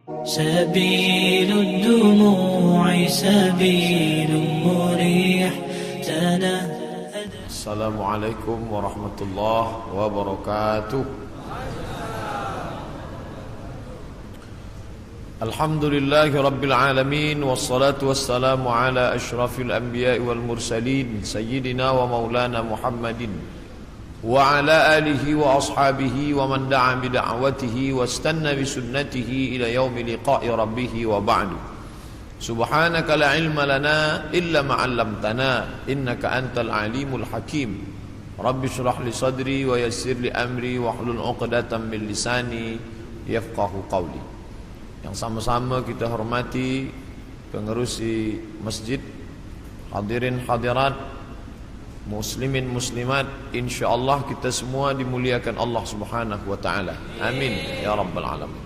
سبيل الدموع سبيل مريح. السلام عليكم ورحمة الله وبركاته. الحمد لله رب العالمين، والصلاة والسلام على أشرف الأنبياء والمرسلين سيدنا ومولانا محمد وعلى آله وأصحابه ومن دعا بدعوته واستنى بسنته إلى يوم لقاء ربه وبعد. سبحانك لا علم لنا إلا ما علمتنا إنك أنت العليم الحكيم. رب اشرح لي صدري ويسر لي أمري واحلل عقدة من لساني يفقه قولي. Yang sama-sama kita hormati pengerusi masjid, hadirin hadirat, muslimin muslimat, insyaallah kita semua dimuliakan Allah Subhanahu wa taala. Amin ya rabbal alamin.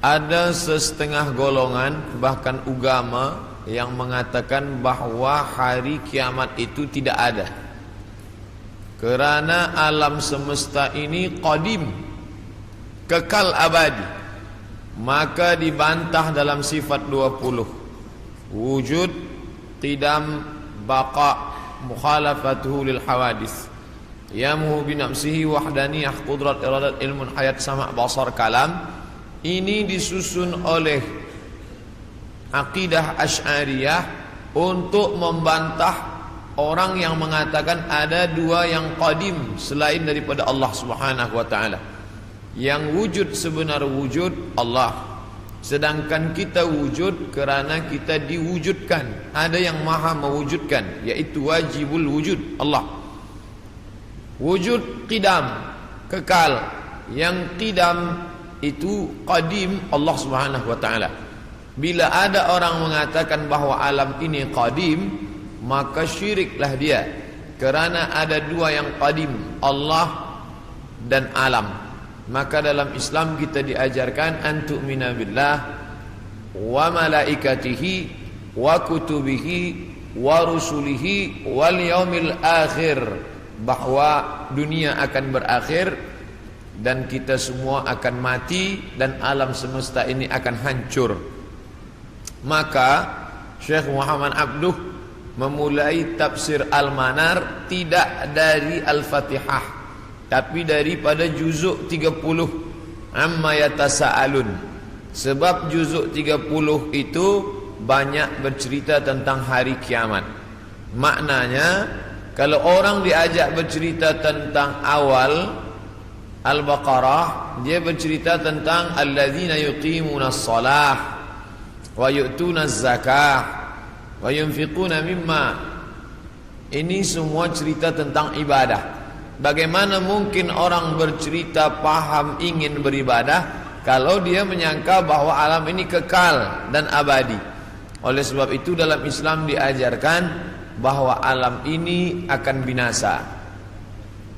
Ada setengah golongan bahkan agama yang mengatakan bahwa hari kiamat itu tidak ada, kerana alam semesta ini qadim, kekal abadi. Maka dibantah dalam sifat 20, wujud, qidam, baqa, mukhalafatuhu lil hawadis, yamuhu binafsihi, wahdaniyah, qudrat, iradat, ilmun, hayat, sama', basar, kalam. Ini disusun oleh akidah Asy'ariyah untuk membantah orang yang mengatakan ada dua yang qadim selain daripada Allah Subhanahu wa taala. Yang wujud sebenar wujud Allah, sedangkan kita wujud kerana kita diwujudkan. Ada yang maha mewujudkan, yaitu wajibul wujud Allah. Wujud qidam, kekal. Yang qidam itu qadim Allah Subhanahu wa taala. Bila ada orang mengatakan bahawa alam ini qadim, maka syiriklah dia, kerana ada dua yang qadim, Allah dan alam. Maka dalam Islam kita diajarkan antu'mina billah wa malaikatihi wa kutubihi wa rusulihi wal yaumil akhir, bahwa dunia akan berakhir dan kita semua akan mati dan alam semesta ini akan hancur. Maka Syekh Muhammad Abduh memulai tafsir Al-Manar tidak dari Al-Fatihah, tapi daripada juzuk 30 amma yatasaalun. Sebab juzuk 30 itu banyak bercerita tentang hari kiamat. Maknanya kalau orang diajak bercerita tentang awal Al-Baqarah, dia bercerita tentang alladzina yuqimunas shalah wa yu'tunaz zakah wa yunfiquna mimma. Ini semua cerita tentang ibadah. Bagaimana mungkin orang bercerita paham ingin beribadah kalau dia menyangka bahwa alam ini kekal dan abadi? Oleh sebab itu dalam Islam diajarkan bahwa alam ini akan binasa.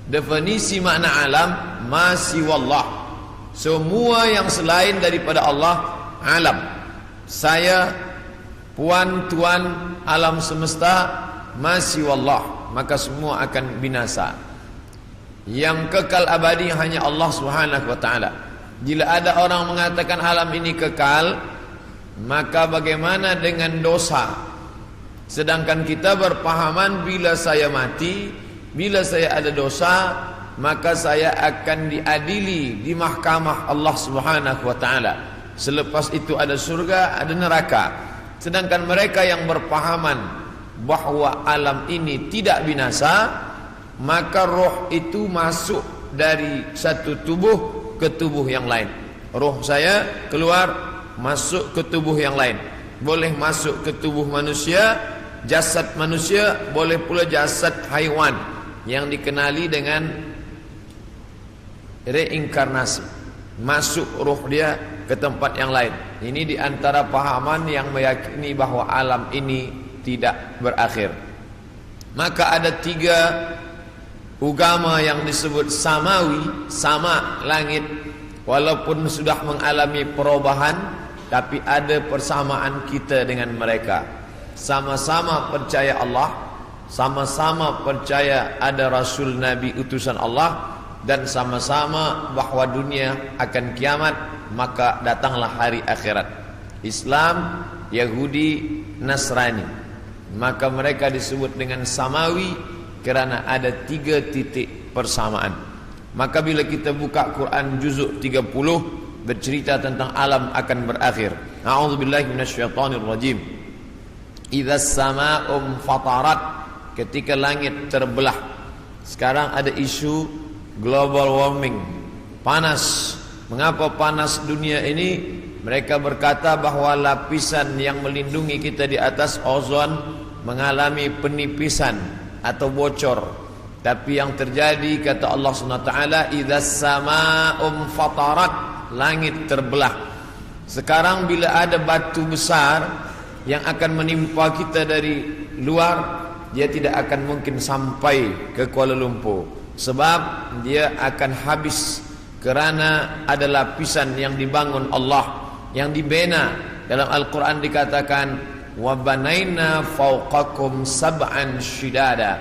Definisi makna alam, ma siwallah, semua yang selain daripada Allah alam. Saya, puan, tuan, alam semesta, ma siwallah, maka semua akan binasa. Yang kekal abadi hanya Allah Subhanahu wa taala. Bila ada orang mengatakan alam ini kekal, maka bagaimana dengan dosa? Sedangkan kita berpahaman bila saya mati, bila saya ada dosa, maka saya akan diadili di mahkamah Allah Subhanahu wa taala. Selepas itu ada surga, ada neraka. Sedangkan mereka yang berpahaman bahwa alam ini tidak binasa, maka roh itu masuk dari satu tubuh ke tubuh yang lain. Roh saya keluar masuk ke tubuh yang lain. Boleh masuk ke tubuh manusia, jasad manusia, boleh pula jasad haiwan yang dikenali dengan reinkarnasi. Masuk roh dia ke tempat yang lain. Ini di antara pahaman yang meyakini bahwa alam ini tidak berakhir. Maka ada tiga agama yang disebut samawi, sama langit, walaupun sudah mengalami perubahan, tapi ada persamaan kita dengan mereka. Sama-sama percaya Allah, sama-sama percaya ada Rasul Nabi utusan Allah, dan sama-sama bahwa dunia akan kiamat, maka datanglah hari akhirat. Islam, Yahudi, Nasrani, maka mereka disebut dengan samawi kerana ada 3 titik persamaan. Maka bila kita buka Quran juzuk 30 bercerita tentang alam akan berakhir. A'udzubillahi minasyaitonirrajim. Idzas samaa'u fatarat, ketika langit terbelah. Sekarang ada isu global warming, panas. Mengapa panas dunia ini? Mereka berkata bahwa lapisan yang melindungi kita di atas ozon mengalami penipisan atau bocor. Tapi yang terjadi, kata Allah SWT, idzas samaa'u fatarat, langit terbelah. Sekarang bila ada batu besar yang akan menimpa kita dari luar, dia tidak akan mungkin sampai ke Kuala Lumpur, sebab dia akan habis kerana ada lapisan yang dibangun Allah, yang dibina. Dalam Al-Quran dikatakan, wa banaina fawqakum sab'an shidada,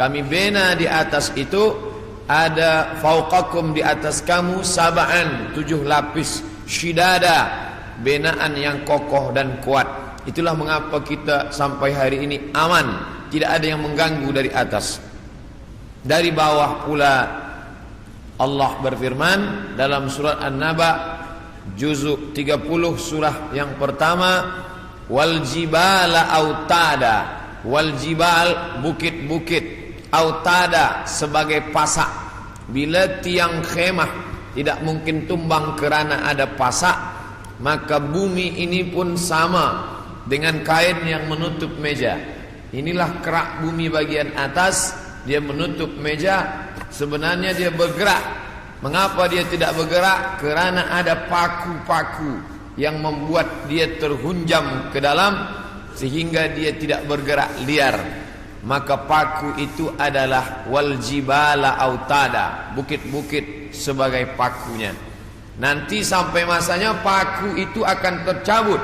kami bina di atas itu, ada fawqakum di atas kamu, sab'an 7 lapis, shidada binaan yang kokoh dan kuat. Itulah mengapa kita sampai hari ini aman, tidak ada yang mengganggu dari atas. Dari bawah pula Allah berfirman dalam surat An-Naba juzuk 30 surah yang pertama, wal jibala autada, wal jibal bukit-bukit, autada sebagai pasak. Bila tiang khemah tidak mungkin tumbang kerana ada pasak, maka bumi ini pun sama dengan kain yang menutup meja. Inilah kerak bumi bagian atas, dia menutup meja. Sebenarnya dia bergerak. Mengapa dia tidak bergerak? Kerana ada paku-paku yang membuat dia terhunjam ke dalam, sehingga dia tidak bergerak liar. Maka paku itu adalah wal jibala autada, bukit-bukit sebagai pakunya. Nanti sampai masanya paku itu akan tercabut.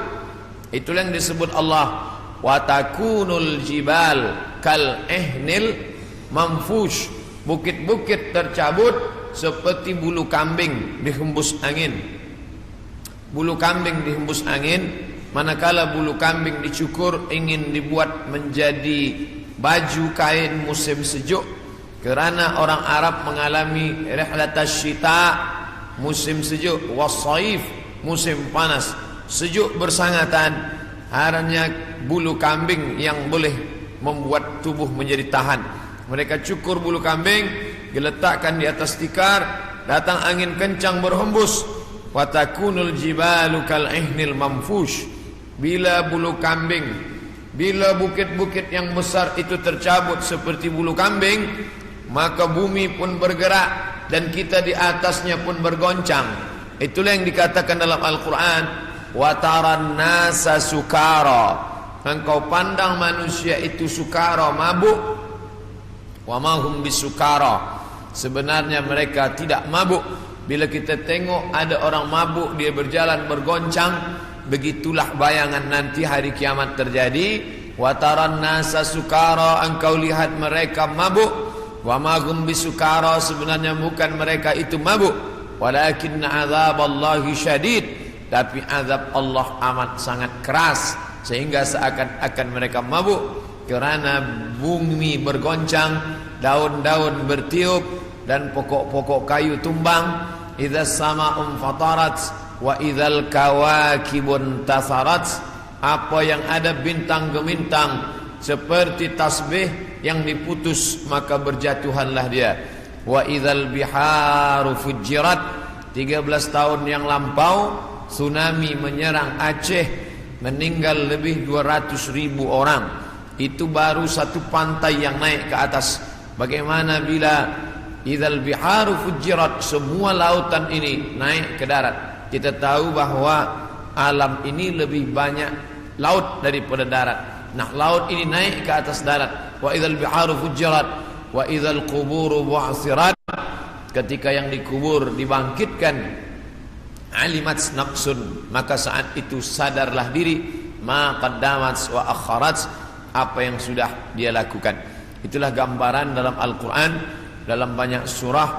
Itulah yang disebut Allah, wa takunul jibal kal ihnil manfush, bukit-bukit tercabut seperti bulu kambing dihembus angin. Bulu kambing dihembus angin, manakala bulu kambing dicukur ingin dibuat menjadi baju kain musim sejuk. Kerana orang Arab mengalami rihlatas syita, musim sejuk, wasaif, musim panas. Sejuk bersangatan, hanya bulu kambing yang boleh membuat tubuh menjadi tahan. Mereka cukur bulu kambing, diletakkan di atas tikar, datang angin kencang berhembus. Watakunul jibalu kal ihnil manfush. Bila bulu kambing, bila bukit-bukit yang besar itu tercabut seperti bulu kambing, maka bumi pun bergerak dan kita di atasnya pun bergoncang. Itulah yang dikatakan dalam Al-Quran, wa taran nasa sukara, engkau pandang manusia itu sukara, mabuk. Wa ma hum bisukara, sebenarnya mereka tidak mabuk. Bila kita tengok ada orang mabuk, dia berjalan bergoncang, begitulah bayangan nanti hari kiamat terjadi. Wa taran nasa sukara, engkau lihat mereka mabuk. Wa ma hum bisukara, sebenarnya bukan mereka itu mabuk. Walakinna azaballahi syadid, tapi azab Allah amat sangat keras, sehingga seakan-akan mereka mabuk. Kerana bumi bergoncang, daun-daun bertiup, dan pokok-pokok kayu tumbang. Idzas sama'u fatarat wa idzal kawakibun tasarat, apa yang ada bintang gemintang seperti tasbih yang diputus, maka berjatuhanlah dia. Wa idzal biharu fujirat, 13 tahun yang lampau tsunami menyerang Aceh, meninggal lebih 200.000 orang. Itu baru satu pantai yang naik ke atas. Bagaimana bila idzal biharu fujirat, semua lautan ini naik ke darat? Kita tahu bahwa alam ini lebih banyak laut daripada darat. Nah, laut ini naik ke atas darat. Wa idzal biharu fujirat wa idzal quburu bu'sirat, ketika yang dikubur dibangkitkan, alimat nafsun, maka saat itu sadarlah diri, ma qaddamat wa akharat, apa yang sudah dia lakukan. Itulah gambaran dalam Al-Quran, dalam banyak surah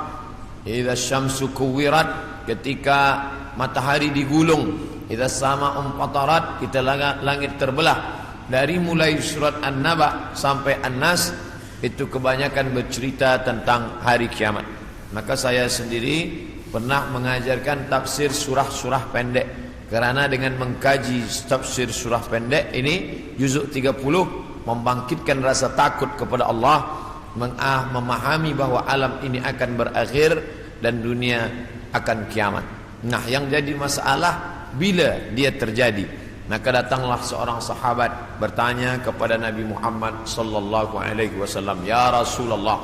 idza syamsu kuwirat, ketika matahari digulung, idza sama'u fatarat, kita langit terbelah. Dari mulai surat An-Naba sampai An-Nas itu kebanyakan bercerita tentang hari kiamat. Maka saya sendiri pernah mengajarkan tafsir surah-surah pendek, karena dengan mengkaji tafsir surah pendek ini juzuk 30 membangkitkan rasa takut kepada Allah, memahami bahwa alam ini akan berakhir dan dunia akan kiamat. Nah, yang jadi masalah bila dia terjadi. Maka datanglah seorang sahabat bertanya kepada Nabi Muhammad sallallahu alaihi wasallam, "Ya Rasulullah,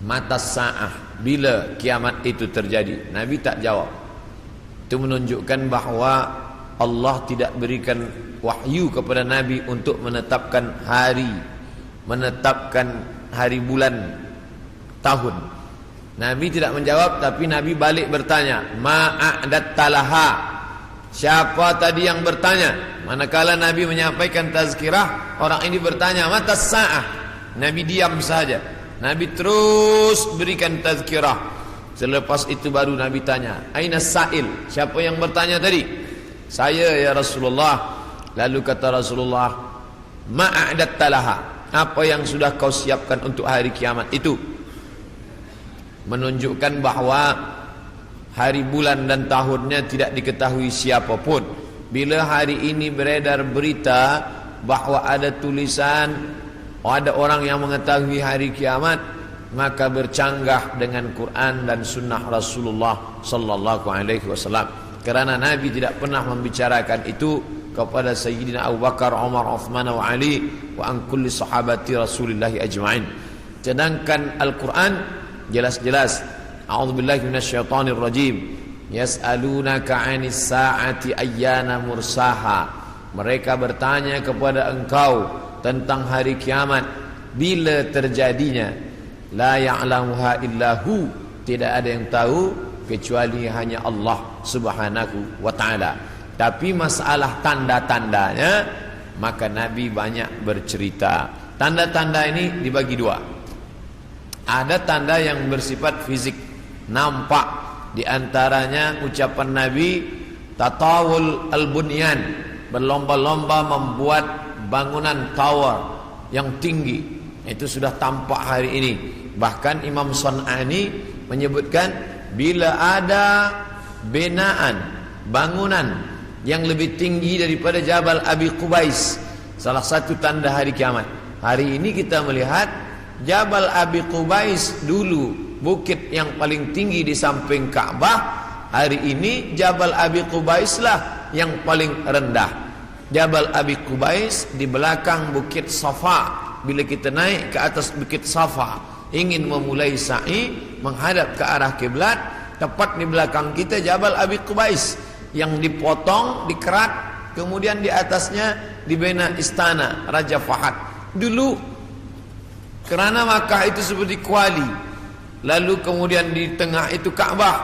mata sa'ah, bila kiamat itu terjadi?" Nabi tak jawab. Itu menunjukkan bahawa Allah tidak berikan wahyu kepada Nabi untuk menetapkan hari bulan, tahun. Nabi tidak menjawab, tapi Nabi balik bertanya, "Ma'adat talaha?" Siapa tadi yang bertanya? Manakala Nabi menyampaikan tazkirah, orang ini bertanya, "Mata sa'ah?" Nabi diam saja. Nabi terus berikan tazkirah. Selepas itu baru Nabi tanya, "Aina sa'il?" Siapa yang bertanya tadi? "Saya ya Rasulullah." Lalu kata Rasulullah, "Ma'adat talaha?" Apa yang sudah kau siapkan untuk hari kiamat itu? Menunjukkan bahawa hari bulan dan tahunnya tidak diketahui siapapun. Bila hari ini beredar berita bahawa ada tulisan, ada orang yang mengetahui hari kiamat, maka bercanggah dengan Quran dan sunnah Rasulullah sallallahu alaihi wasallam. Kerana Nabi tidak pernah membicarakan itu kepada Sayyidina Abu Bakar, Umar, Uthman wa Ali wa an kulli sahabati Rasulillah ajma'in. Sedangkan Al-Quran jelas-jelas, a'udzubillahi minasyaitonir rajim, yas'alunaka 'anis sa'ati ayyana mursaha. Mereka bertanya kepada engkau tentang hari kiamat, bila terjadinya. La ya'lamuha illahu, tidak ada yang tahu kecuali hanya Allah Subhanahu wa ta'ala. Tapi masalah tanda-tandanya, maka Nabi banyak bercerita. Tanda-tanda ini dibagi dua. Ada tanda yang bersifat fisik, nampak. Di antaranya ucapan Nabi, tatawul al-bunyan, berlomba-lomba membuat bangunan tower yang tinggi. Itu sudah tampak hari ini. Bahkan Imam Sun'ani menyebutkan, bila ada binaan, bangunan yang lebih tinggi daripada Jabal Abi Qubais, salah satu tanda hari kiamat. Hari ini kita melihat Jabal Abi Qubais dulu bukit yang paling tinggi di samping Ka'bah. Hari ini Jabal Abi Qubais lah yang paling rendah. Jabal Abi Qubais di belakang bukit Safa. Bila kita naik ke atas bukit Safa, ingin memulai sa'i menghadap ke arah kiblat, tepat di belakang kita Jabal Abi Qubais yang dipotong, dikerat, kemudian di atasnya dibina istana Raja Fahad. Dulu kerana Makkah itu seperti kuali, lalu kemudian di tengah itu Ka'bah,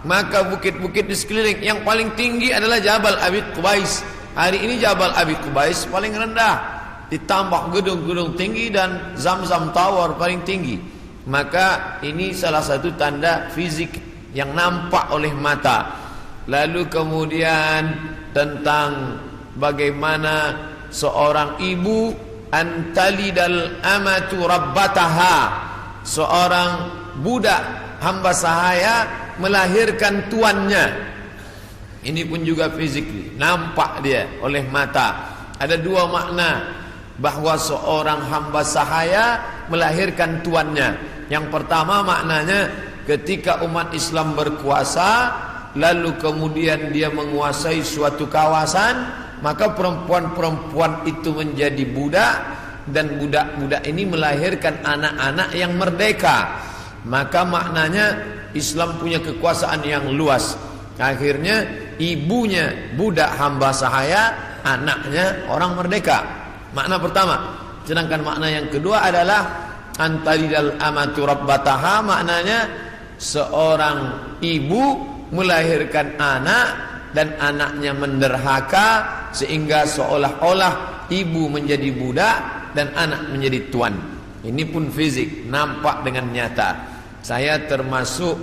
maka bukit-bukit di sekeliling yang paling tinggi adalah Jabal Abi Qubais. Hari ini Jabal Abi Qubais paling rendah, ditambah gedung-gedung tinggi dan Zamzam Tower paling tinggi. Maka ini salah satu tanda fisik yang nampak oleh mata. Lalu kemudian tentang bagaimana seorang ibu antalidal amatu rabbataha, seorang budak hamba sahaya melahirkan tuannya. Ini pun juga fisik, nampak dia oleh mata. Ada dua makna bahawa seorang hamba sahaya melahirkan tuannya. Yang pertama maknanya ketika umat Islam berkuasa, lalu kemudian dia menguasai suatu kawasan, maka perempuan-perempuan itu menjadi budak, dan budak-budak ini melahirkan anak-anak yang merdeka. Maka maknanya Islam punya kekuasaan yang luas. Akhirnya ibunya budak hamba sahaya, anaknya orang merdeka. Makna pertama. Sedangkan makna yang kedua adalah antalidal amatu rabbataha, maknanya seorang ibu melahirkan anak dan anaknya menderhaka, sehingga seolah-olah ibu menjadi budak dan anak menjadi tuan. Ini pun fisik, nampak dengan nyata. Saya termasuk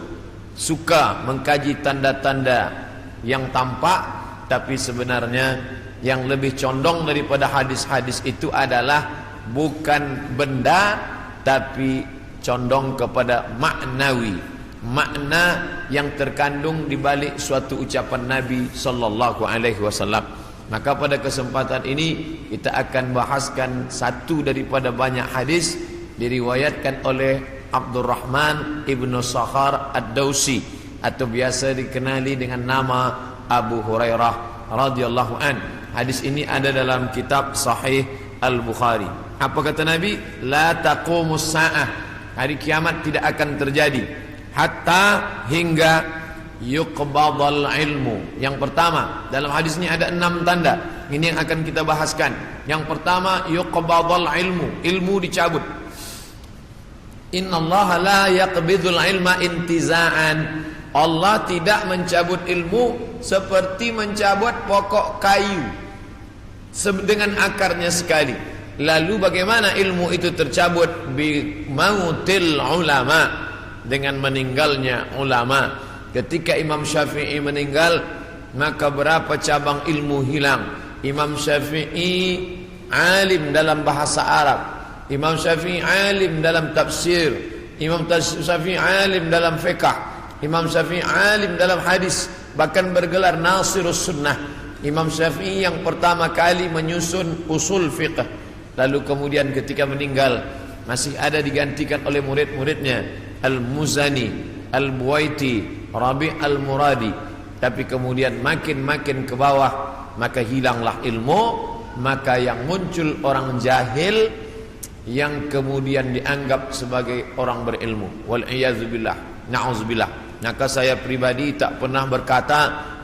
suka mengkaji tanda-tanda yang tampak, tapi sebenarnya yang lebih condong daripada hadis-hadis itu adalah bukan benda, tapi condong kepada maknawi, makna yang terkandung di balik suatu ucapan Nabi sallallahu alaihi wasallam. Maka pada kesempatan ini kita akan bahaskan satu daripada banyak hadis diriwayatkan oleh Abdurrahman ibnu Sakhar ad-Dausi, atau biasa dikenali dengan nama Abu Hurairah radhiyallahu an. Hadis ini ada dalam kitab Sahih Al-Bukhari. Apa kata Nabi? La taqumus sa'ah, hari kiamat tidak akan terjadi hatta hingga yuqbadal ilmu. Yang pertama, dalam hadis ini ada 6 tanda. Ini yang akan kita bahaskan. Yang pertama, yuqbadal ilmu, ilmu dicabut. Innallaha la yaqbidul ilma intiza'an. Allah tidak mencabut ilmu seperti mencabut pokok kayu dengan akarnya sekali. Lalu bagaimana ilmu itu tercabut? Bi mautil ulama, dengan meninggalnya ulama. Ketika Imam Syafi'i meninggal, maka berapa cabang ilmu hilang. Imam Syafi'i alim dalam bahasa Arab, Imam Syafi'i alim dalam tafsir, Imam Syafi'i alim dalam fiqh, Imam Syafi'i alim dalam hadis, bahkan bergelar Nasirus Sunnah. Imam Syafi'i yang pertama kali menyusun usul fiqh, lalu kemudian ketika meninggal masih ada digantikan oleh murid-muridnya, Al-Muzani, Al-Buwaiti, Rabi' Al-Muradi. Tapi kemudian makin ke bawah, maka hilanglah ilmu, maka yang muncul orang jahil yang kemudian dianggap sebagai orang berilmu. Wal'iyadzubillah, na'udzubillah. Maka saya pribadi tak pernah berkata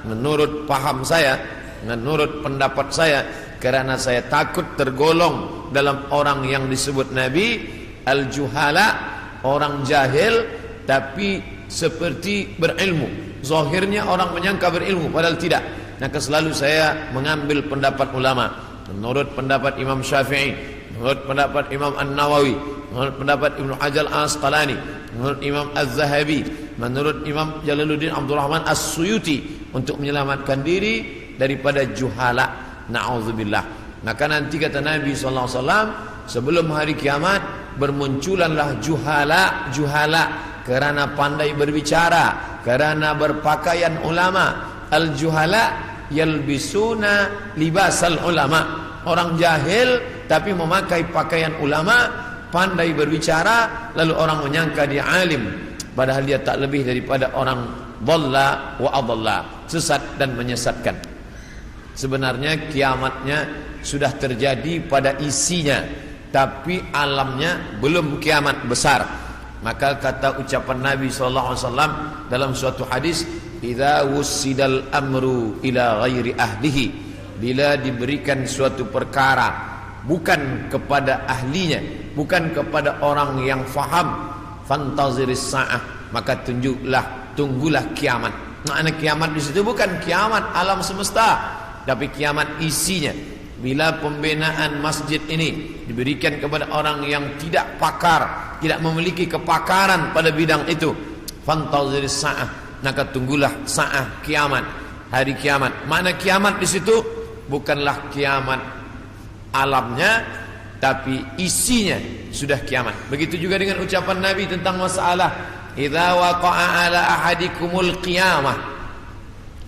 menurut paham saya, menurut pendapat saya, karena saya takut tergolong dalam orang yang disebut Nabi al-juhala, orang jahil tapi seperti berilmu. Zahirnya orang menyangka berilmu padahal tidak. Maka selalu saya mengambil pendapat ulama. Menurut pendapat Imam Syafi'i, menurut pendapat Imam An-Nawawi, menurut pendapat Ibnu Hajar Al-Asqalani, menurut Imam Az-Zahabi, menurut Imam Jalaluddin Abdul Rahman As-Suyuti, untuk menyelamatkan diri daripada juhala. Na'udzubillah. Maka nanti kata Nabi SAW, sebelum hari kiamat bermunculanlah juhala karena pandai berbicara, karena berpakaian ulama. Al-juhala yalbisuna libasal ulama, orang jahil tapi memakai pakaian ulama, pandai berbicara, lalu orang menyangka dia alim, padahal dia tak lebih daripada orang dhalla wa adalla, sesat dan menyesatkan. Sebenarnya kiamatnya sudah terjadi pada isinya, tapi alamnya belum kiamat besar. Maka kata ucapan Nabi SAW dalam suatu hadis, idza wussidal amru ila ghairi ahlihi, bila diberikan suatu perkara bukan kepada ahlinya, bukan kepada orang yang faham, fantaziris sa'ah, maka tunggulah kiamat. Makna kiamat di situ bukan kiamat alam semesta, tapi kiamat isinya. Bila pembinaan masjid ini diberikan kepada orang yang tidak pakar, tidak memiliki kepakaran pada bidang itu, fantaziris sa'ah, maka tunggulah sa'ah, kiamat, hari kiamat. Makna kiamat di situ bukanlah kiamat alamnya, tapi isinya sudah kiamat. Begitu juga dengan ucapan Nabi tentang masalah idza waqa'a ala ahadikumul qiyamah,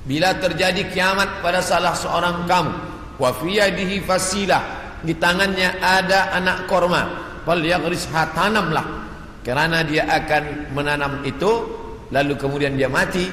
bila terjadi kiamat pada salah seorang kamu, wa fi yadihi fasilah, di tangannya ada anak korma, fal yaghrisha, tanamlah, karena dia akan menanam itu, lalu kemudian dia mati.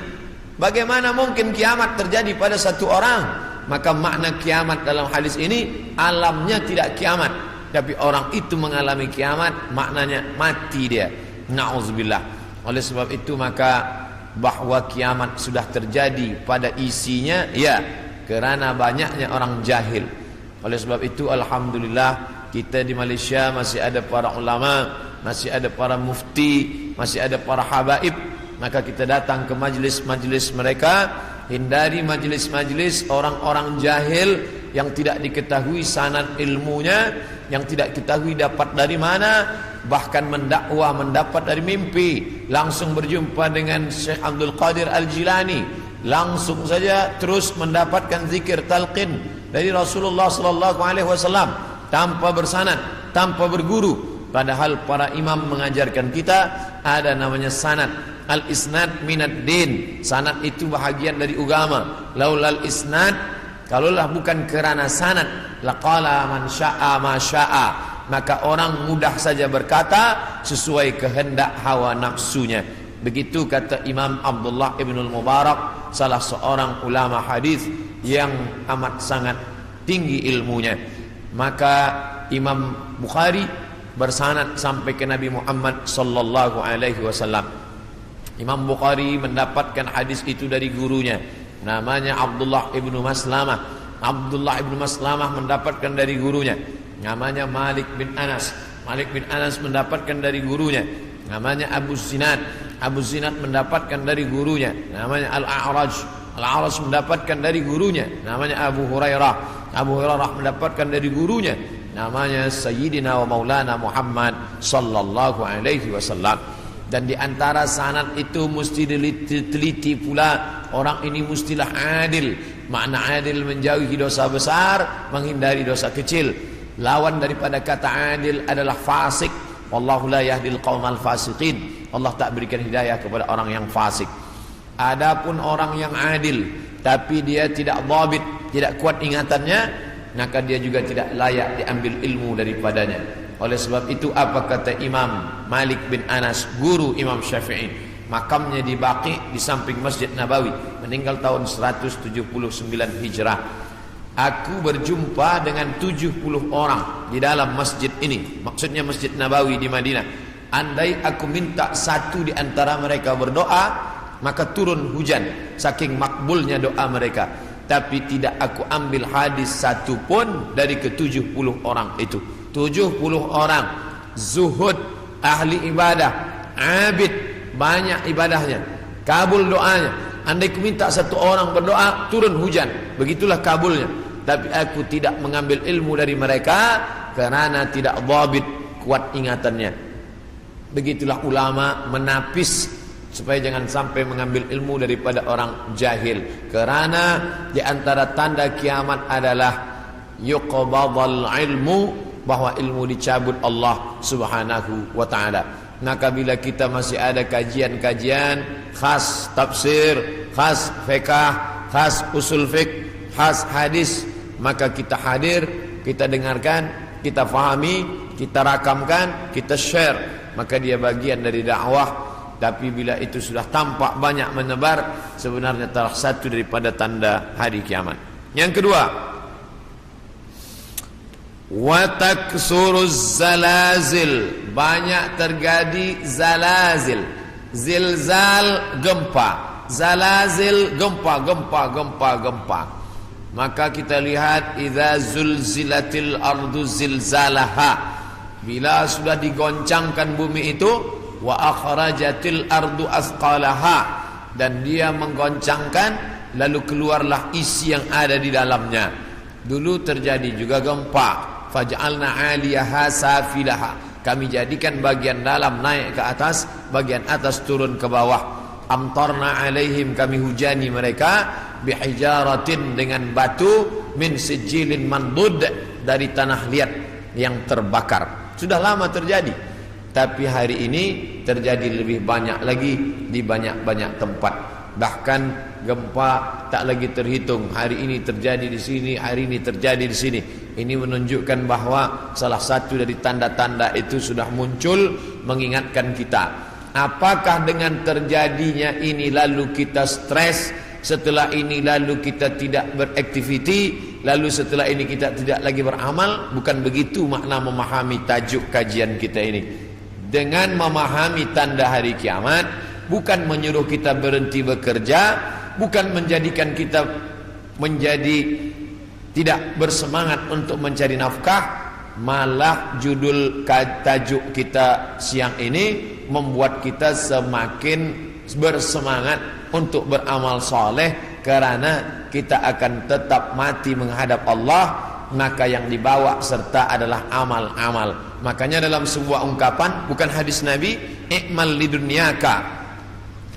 Bagaimana mungkin kiamat terjadi pada satu orang? Maka makna kiamat dalam hadis ini alamnya tidak kiamat, tapi orang itu mengalami kiamat, maknanya mati dia. Na'udzubillah. Oleh sebab itu maka bahwa kiamat sudah terjadi pada isinya, ya, kerana banyaknya orang jahil. Oleh sebab itu alhamdulillah kita di Malaysia masih ada para ulama, masih ada para mufti, masih ada para habaib. Maka kita datang ke majlis-majlis mereka, hindari majlis-majlis orang-orang jahil yang tidak diketahui sanad ilmunya, yang tidak diketahui dapat dari mana, bahkan mendakwah mendapat dari mimpi, langsung berjumpa dengan Syekh Abdul Qadir Al-Jilani, langsung saja terus mendapatkan zikir talqin dari Rasulullah sallallahu alaihi wasallam tanpa bersanad, tanpa berguru. Padahal para imam mengajarkan kita ada namanya sanad. Al-isnad minad din. Sanad itu bahagian dari agama. Laulal isnad, kalaulah bukan kerana sanad, laqala man syaa ma syaa, maka orang mudah saja berkata sesuai kehendak hawa nafsunya. Begitu kata Imam Abdullah Ibnul Mubarak, salah seorang ulama hadis yang amat sangat tinggi ilmunya. Maka Imam Bukhari bersanad sampai ke Nabi Muhammad sallallahu alaihi wasallam. Imam Bukhari mendapatkan hadis itu dari gurunya, namanya Abdullah ibnu Maslamah. Abdullah ibnu Maslamah mendapatkan dari gurunya, namanya Malik bin Anas. Malik bin Anas mendapatkan dari gurunya, namanya Abu Zinad. Abu Zinad mendapatkan dari gurunya, namanya Al-A'raj. Al-A'raj mendapatkan dari gurunya, namanya Abu Hurairah. Abu Hurairah mendapatkan dari gurunya, namanya Sayyidina wa Maulana Muhammad sallallahu alaihi wasallam. Dan di antara sanad itu mesti diteliti pula, orang ini mestilah adil. Makna adil menjauhi dosa besar, menghindari dosa kecil. Lawan daripada kata adil adalah fasik. Wallahu la yahdil qaumal fasiqin. Allah tak berikan hidayah kepada orang yang fasik. Adapun orang yang adil tapi dia tidak dhabit, tidak kuat ingatannya, maka dia juga tidak layak diambil ilmu daripadanya. Oleh sebab itu apa kata Imam Malik bin Anas, guru Imam Syafi'i? Makamnya di Baqi di samping Masjid Nabawi, meninggal tahun 179 Hijrah. Aku berjumpa dengan 70 orang di dalam masjid ini, maksudnya Masjid Nabawi di Madinah. Andai aku minta satu di antara mereka berdoa, maka turun hujan, saking makbulnya doa mereka. Tapi tidak aku ambil hadis satu pun dari ke-70 orang itu. 70 orang zuhud, ahli ibadah, abid, banyak ibadahnya, kabul doanya. Andai ku minta satu orang berdoa, turun hujan, begitulah kabulnya. Tapi aku tidak mengambil ilmu dari mereka karena tidak dhabit, kuat ingatannya. Begitulah ulama menapis supaya jangan sampai mengambil ilmu daripada orang jahil. Karena di antara tanda kiamat adalah yuqbadal ilmu, bahwa ilmu dicabut Allah subhanahu wa ta'ala. Maka bila kita masih ada kajian-kajian khas tafsir, khas fiqh, khas usul fiqh, khas hadis, maka kita hadir, kita dengarkan, kita fahami, kita rakamkan, kita share, maka dia bagian dari dakwah. Tapi bila itu sudah tampak banyak menebar, sebenarnya salah satu daripada tanda hari kiamat. Yang kedua, wa taksuruz zalazil, banyak terjadi zalazil. Zilzal, gempa. Zalazil, gempa. Maka kita lihat idza zulzilatil ardu zilzalaha, bila sudah digoncangkan bumi itu, wa akhrajatil ardu asqalaha, dan dia menggoncangkan lalu keluarlah isi yang ada di dalamnya. Dulu terjadi juga gempa, faj'alna 'aliyaha safilaha, kami jadikan bagian dalam naik ke atas, bagian atas turun ke bawah. Amtarna 'alaihim, kami hujani mereka, bihijaratin, dengan batu, min sijilin mandud, dari tanah liat yang terbakar. Sudah lama terjadi, tapi hari ini terjadi lebih banyak lagi di banyak-banyak tempat. Bahkan gempa tak lagi terhitung. Hari ini terjadi di sini, hari ini terjadi di sini. Ini menunjukkan bahwa salah satu dari tanda-tanda itu sudah muncul mengingatkan kita. Apakah dengan terjadinya ini lalu kita stres, setelah ini lalu kita tidak beraktiviti, lalu setelah ini kita tidak lagi beramal? Bukan begitu makna memahami tajuk kajian kita ini. Dengan memahami tanda hari kiamat, bukan menyuruh kita berhenti bekerja, bukan menjadikan kita menjadi tidak bersemangat untuk mencari nafkah, malah judul tajuk kita siang ini membuat kita semakin bersemangat untuk beramal soleh, karena kita akan tetap mati menghadap Allah maka yang dibawa serta adalah amal-amal. Makanya dalam sebuah ungkapan, bukan hadis Nabi, i'mal lidunyaka,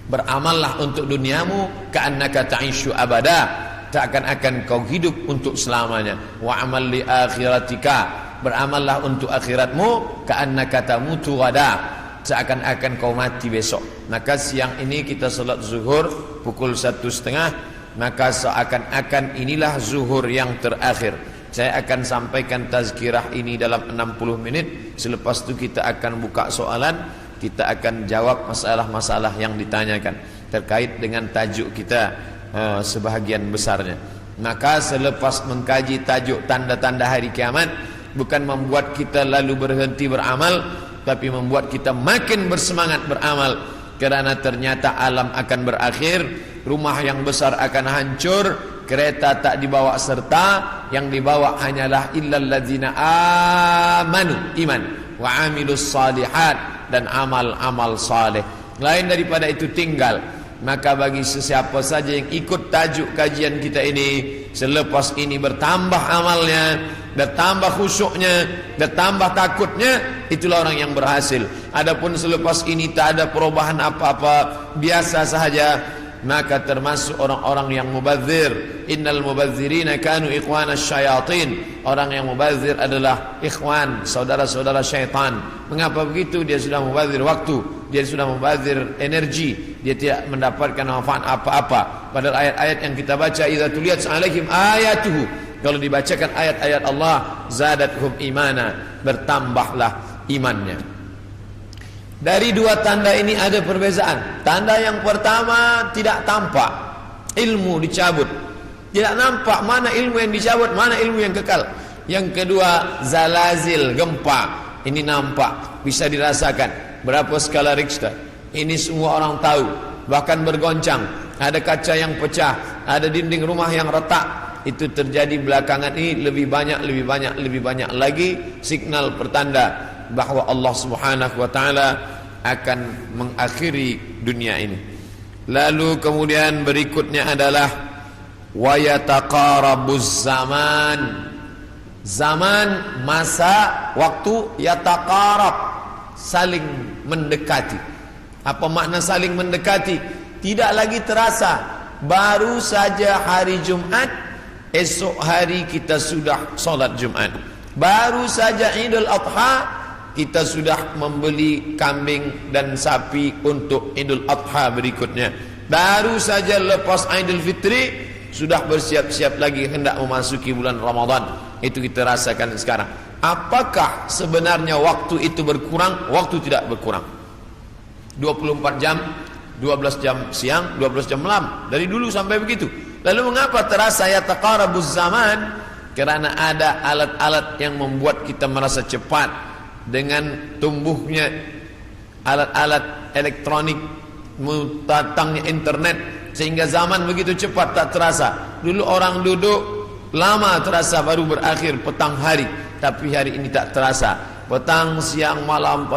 beramallah untuk duniamu, ka'annaka ta'ishu abada, seakan-akan kau hidup untuk selamanya. Wa amal li akhiratika, beramallah untuk akhiratmu, ka'annaka tamutu ghadan, seakan-akan kau mati besok. Maka siang ini kita salat zuhur pukul 1:30, maka seakan-akan inilah zuhur yang terakhir. Saya akan sampaikan tazkirah ini dalam 60 menit. Selepas itu kita akan buka soalan, kita akan jawab masalah-masalah yang ditanyakan terkait dengan tajuk kita sebahagian besarnya. Maka selepas mengkaji tajuk tanda-tanda hari kiamat, bukan membuat kita lalu berhenti beramal, tapi membuat kita makin bersemangat beramal. Kerana ternyata alam akan berakhir, rumah yang besar akan hancur, kereta tak dibawa serta, yang dibawa hanyalah illal ladzina amanu, iman, wa amilus salihat, dan amal-amal saleh. Lain daripada itu tinggal. Maka bagi sesiapa saja yang ikut tajuk kajian kita ini, selepas ini bertambah amalnya, bertambah khusyuknya, bertambah takutnya, itulah orang yang berhasil. Adapun selepas ini tak ada perubahan apa-apa, biasa sahaja, maka termasuk orang-orang yang mubadzir. Innal mubadzirina kanu ikhwanas syayatin. Orang yang mubadzir adalah ikhwan, saudara-saudara syaitan. Mengapa begitu? Dia sudah mubadzir waktu, dia sudah mubadzir energi, dia tidak mendapatkan manfaat apa-apa. Padahal ayat-ayat yang kita baca, idza tuliyat alaihim ayatuhu, kalau dibacakan ayat-ayat Allah, zadathum imana, bertambahlah imannya. Dari dua tanda ini ada perbezaan. Tanda yang pertama, tidak tampak, ilmu dicabut. Tidak nampak mana ilmu yang dicabut, mana ilmu yang kekal. Yang kedua, zalazil, gempa. Ini nampak, bisa dirasakan. Berapa skala Richter? Ini semua orang tahu. Bahkan bergoncang, ada kaca yang pecah, ada dinding rumah yang retak. Itu terjadi belakangan ini, lebih banyak lagi signal pertanda bahwa Allah Subhanahu wa taala akan mengakhiri dunia ini. Lalu kemudian berikutnya adalah wa yataqarabuz zaman. Zaman, masa, waktu, yataqarab, saling mendekati. Apa makna saling mendekati? Tidak lagi terasa. Baru saja hari Jumat, esok hari kita sudah solat Jumat. Baru saja Idul Adha, kita sudah membeli kambing dan sapi untuk Idul Adha berikutnya. Baru saja lepas Idul Fitri, sudah bersiap-siap lagi hendak memasuki bulan Ramadan. Itu kita rasakan sekarang. Apakah sebenarnya waktu itu berkurang? Waktu tidak berkurang. 24 jam, 12 jam siang, 12 jam malam. Dari dulu sampai begitu. Lalu mengapa terasa yataqarabuz zaman? Kerana ada alat-alat yang membuat kita merasa cepat. Dengan tumbuhnya alat-alat elektronik, datangnya internet, sehingga zaman begitu cepat tak terasa. Dulu orang duduk lama terasa, baru berakhir petang hari. Tapi hari ini tak terasa. Petang siang malam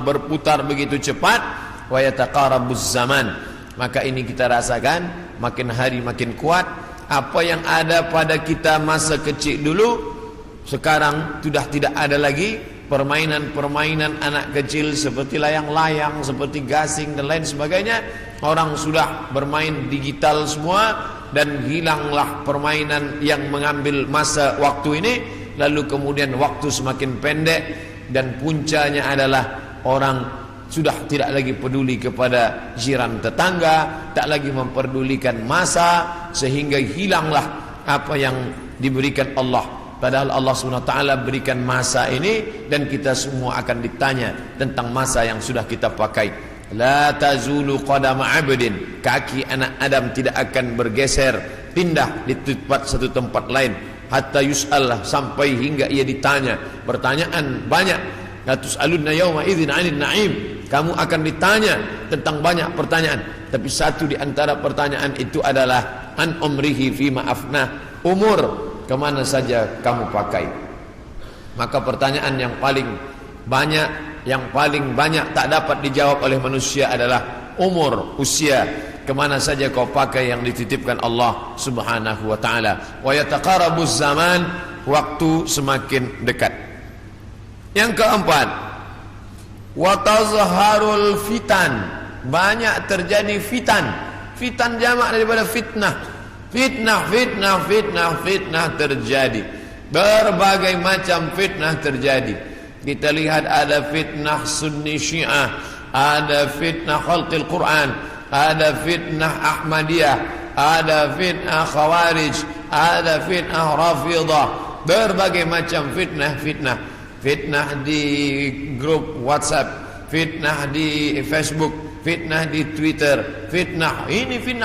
berputar begitu cepat. Wa yataqarabuz zaman. Maka ini kita rasakan, makin hari makin kuat. Apa yang ada pada kita masa kecil dulu, sekarang sudah tidak ada lagi. Permainan-permainan anak kecil seperti layang-layang, seperti gasing dan lain sebagainya. Orang sudah bermain digital semua, dan hilanglah permainan yang mengambil masa waktu ini. Lalu kemudian waktu semakin pendek, dan puncanya adalah orang sudah tidak lagi peduli kepada jiran tetangga, tak lagi memperdulikan masa, sehingga hilanglah apa yang diberikan Allah. Padahal Allah SWT berikan masa ini, dan kita semua akan ditanya tentang masa yang sudah kita pakai. La tazulu qadama 'abdin, kaki anak Adam tidak akan bergeser, pindah di satu tempat lain, hatta yus'al, sampai hingga ia ditanya. Pertanyaan banyak. La tus'alunna yawma idzin 'anil na'im, kamu akan ditanya tentang banyak pertanyaan. Tapi satu di antara pertanyaan itu adalah an umrihi fima afnah, umur kemana saja kamu pakai. Maka pertanyaan yang paling banyak tak dapat dijawab oleh manusia adalah umur, usia. kemana saja kau pakai yang dititipkan Allah Subhanahu wa ta'ala. Wa yataqarabuz zaman, waktu semakin dekat. Yang keempat, wa tazharul fitan, banyak terjadi fitan. Fitan jamak daripada fitnah. Fitnah terjadi. Berbagai macam fitnah terjadi. Kita lihat ada fitnah Sunni Syiah, ada fitnah khalqil Quran, ada fitnah Ahmadiyah, ada fitnah Khawarij, ada fitnah Rafidah. Berbagai macam fitnah di grup WhatsApp, fitnah di Facebook, fitnah di Twitter, fitnah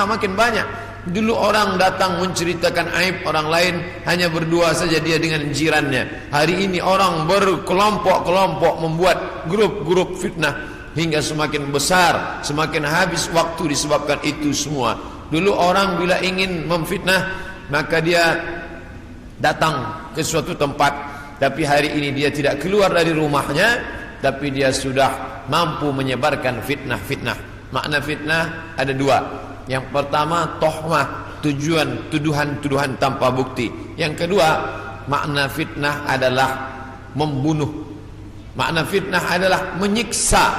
makin banyak. Dulu orang datang menceritakan aib orang lain, hanya berdua saja dia dengan jirannya. Hari ini orang berkelompok-kelompok membuat grup-grup fitnah, hingga semakin besar, semakin habis waktu disebabkan itu semua. Dulu orang bila ingin memfitnah, maka dia datang ke suatu tempat, tapi hari ini dia tidak keluar dari rumahnya, tapi dia sudah mampu menyebarkan fitnah. Makna fitnah ada dua. Yang pertama, tohmah, tuduhan tanpa bukti. Yang kedua, makna fitnah adalah membunuh. Makna fitnah adalah menyiksa.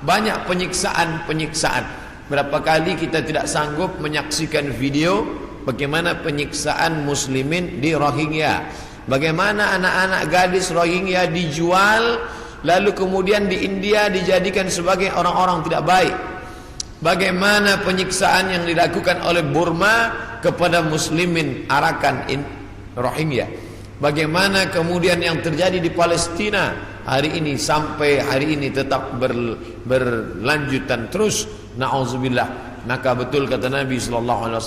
Banyak penyiksaan. Berapa kali kita tidak sanggup menyaksikan video bagaimana penyiksaan muslimin di Rohingya, bagaimana anak-anak gadis Rohingya dijual, lalu kemudian di India dijadikan sebagai orang-orang tidak baik. Bagaimana penyiksaan yang dilakukan oleh Burma kepada muslimin Arakan Rohingya. Bagaimana kemudian yang terjadi di Palestina hari ini, sampai hari ini tetap berlanjutan terus. Na'udzubillah. Maka betul kata Nabi SAW,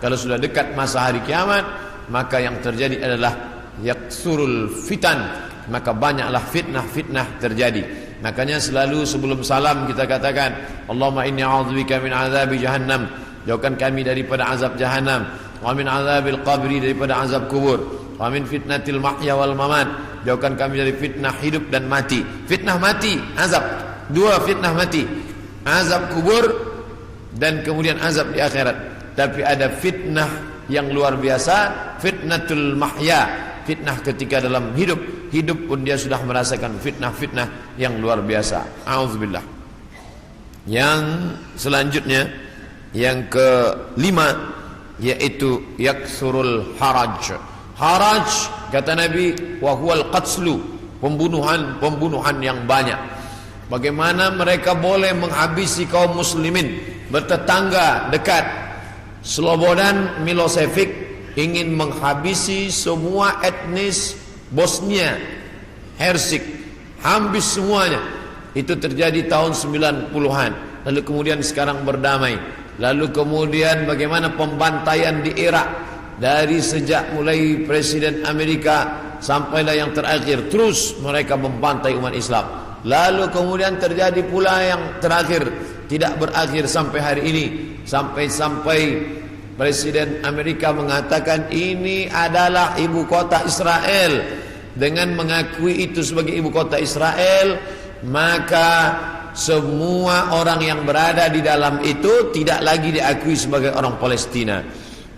kalau sudah dekat masa hari kiamat, maka yang terjadi adalah yaksurul fitan, maka banyaklah fitnah terjadi. Makanya selalu sebelum salam kita katakan, Allahumma inni a'udzubika min azabi jahannam, jauhkan kami daripada azab jahannam, wa min azabil qabri, daripada azab kubur, wa min fitnatil mahya wal mamat, jauhkan kami dari fitnah hidup dan mati. Fitnah mati, azab. Dua fitnah mati, azab kubur dan kemudian azab di akhirat. Tapi ada fitnah yang luar biasa, fitnatul mahya, fitnah ketika dalam hidup pun dia sudah merasakan fitnah yang luar biasa. A'udzubillah. Yang selanjutnya, yang kelima, yaitu yaksurul haraj. Haraj kata Nabi, wa huwal qatslu, pembunuhan yang banyak. Bagaimana mereka boleh menghabisi kaum muslimin bertetangga dekat. Slobodan Milosevic ingin menghabisi semua etnis Bosnia Hersek, habis semuanya. Itu terjadi tahun 90-an. Lalu kemudian sekarang berdamai. Lalu kemudian bagaimana pembantaian di Irak, dari sejak mulai Presiden Amerika sampailah yang terakhir, terus mereka membantai umat Islam. Lalu kemudian terjadi pula yang terakhir, tidak berakhir sampai hari ini, sampai Presiden Amerika mengatakan ini adalah ibu kota Israel. Dengan mengakui itu sebagai ibu kota Israel, maka semua orang yang berada di dalam itu tidak lagi diakui sebagai orang Palestina.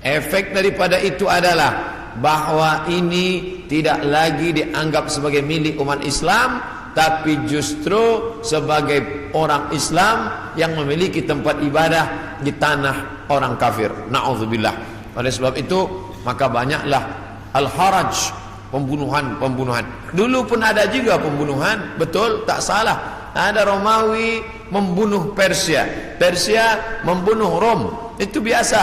Efek daripada itu adalah bahwa ini tidak lagi dianggap sebagai milik umat Islam, tapi justru sebagai orang Islam yang memiliki tempat ibadah di tanah orang kafir. Na'udzubillah. Oleh sebab itu, maka banyaklah al-haraj, pembunuhan. Dulu pun ada juga pembunuhan, betul, tak salah. Ada Romawi membunuh Persia membunuh Rom, itu biasa,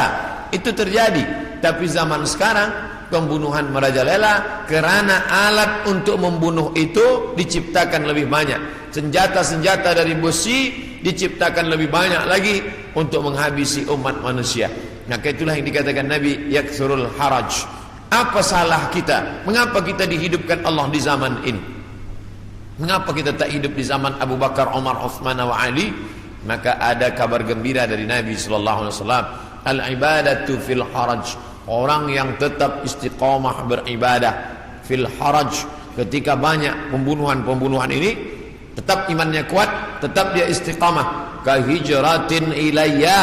itu terjadi. Tapi zaman sekarang pembunuhan merajalela karena alat untuk membunuh itu diciptakan lebih banyak. Senjata-senjata dari besi diciptakan lebih banyak lagi untuk menghabisi umat manusia. Maka itulah yang dikatakan Nabi, yaksurul haraj. Apa salah kita? Mengapa kita dihidupkan Allah di zaman ini? Mengapa kita tak hidup di zaman Abu Bakar, Umar, Uthman wa Ali? Maka ada kabar gembira dari Nabi SAW. Al-ibadatu fil haraj. Orang yang tetap istiqamah beribadah fil haraj, ketika banyak pembunuhan ini, tetap imannya kuat, tetap dia istiqamah. Kahijratin ilayya,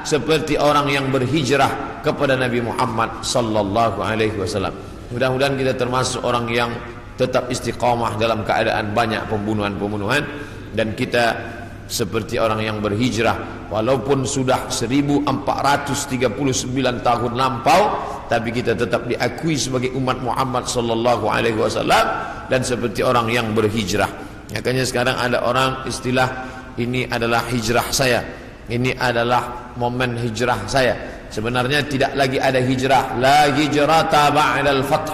seperti orang yang berhijrah kepada Nabi Muhammad sallallahu alaihi wasallam. Mudah-mudahan kita termasuk orang yang tetap istiqamah dalam keadaan banyak pembunuhan-pembunuhan, dan kita seperti orang yang berhijrah walaupun sudah 1439 tahun lampau, tapi kita tetap diakui sebagai umat Muhammad sallallahu alaihi wasallam dan seperti orang yang berhijrah. Makanya sekarang ada orang istilah ini adalah hijrah saya, ini adalah momen hijrah saya. Sebenarnya tidak lagi ada hijrah, la hijrata ba'dal fath.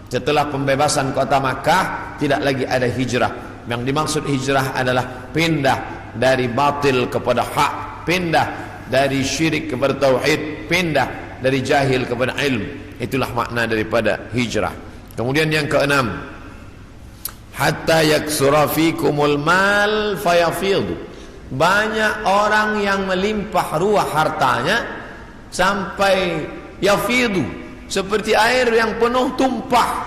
Setelah pembebasan kota Makkah tidak lagi ada hijrah. Yang dimaksud hijrah adalah pindah dari batil kepada hak, pindah dari syirik kepada tauhid, pindah dari jahil kepada ilmu. Itulah makna daripada hijrah. Kemudian yang keenam, hatta yaksura fikumul mal fayafidhu. Banyak orang yang melimpah ruah hartanya sampai yafidhu, seperti air yang penuh tumpah.